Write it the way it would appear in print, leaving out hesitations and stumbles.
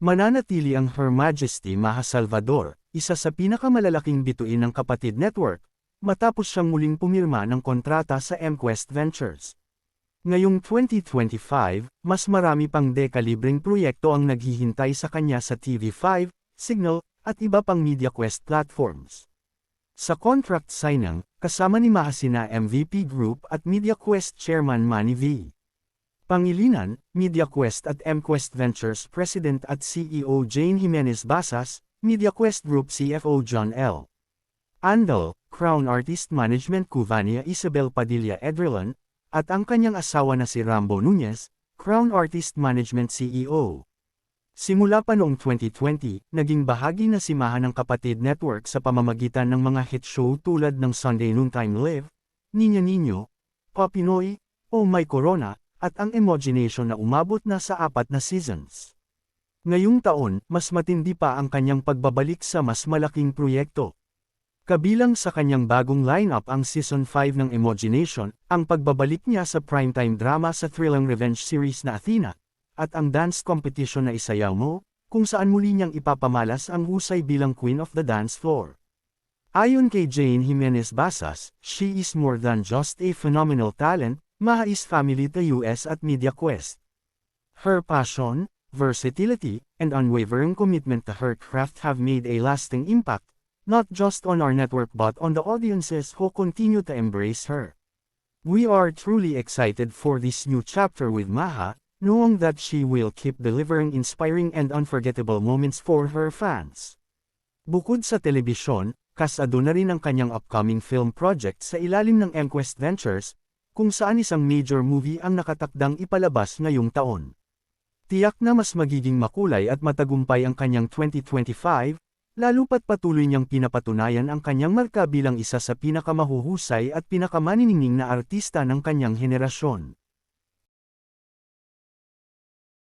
Mananatili ang Her Majesty Maha Salvador, isa sa pinakamalalaking bituin ng Kapatid Network, matapos siyang muling pumirma ng kontrata sa MQuest Ventures. Ngayong 2025, mas marami pang dekalibreng proyekto ang naghihintay sa kanya sa TV5, Signal, at iba pang MediaQuest platforms. Sa contract signing, kasama ni Maha sina MVP Group at MediaQuest Chairman Manny V. Pangilinan, MediaQuest at MQuest Ventures President at CEO Jane Jimenez Basas, MediaQuest Group CFO John L. Andal, Crown Artist Management Cuvania Isabel Padilla Edrelon, at ang kanyang asawa na si Rambo Nunez, Crown Artist Management CEO. Simula pa noong 2020, naging bahagi na si Maha ng Kapatid Network sa pamamagitan ng mga hit show tulad ng Sunday Noontime Live, Niña Niño, Papinoy, Oh My Corona, at ang Imagination na umabot na sa 4 na seasons. Ngayong taon, mas matindi pa ang kanyang pagbabalik sa mas malaking proyekto. Kabilang sa kanyang bagong lineup ang Season 5 ng Imagination, ang pagbabalik niya sa primetime drama sa thrilling revenge series na Athena, at ang dance competition na Isayaw Mo, kung saan muli niyang ipapamalas ang husay bilang Queen of the Dance Floor. Ayon kay Jane Jimenez Basas, she is more than just a phenomenal talent, Maha is family to US at MediaQuest. Her passion, versatility, and unwavering commitment to her craft have made a lasting impact, not just on our network but on the audiences who continue to embrace her. We are truly excited for this new chapter with Maha, knowing that she will keep delivering inspiring and unforgettable moments for her fans. Bukod sa telebisyon, kasado na rin ang kanyang upcoming film project sa ilalim ng MQuest Ventures, kung saan isang major movie ang nakatakdang ipalabas ngayong taon. Tiyak na mas magiging makulay at matagumpay ang kanyang 2025, lalo pat patuloy niyang pinapatunayan ang kanyang marka bilang isa sa pinakamahuhusay at pinakamaniningning na artista ng kanyang henerasyon.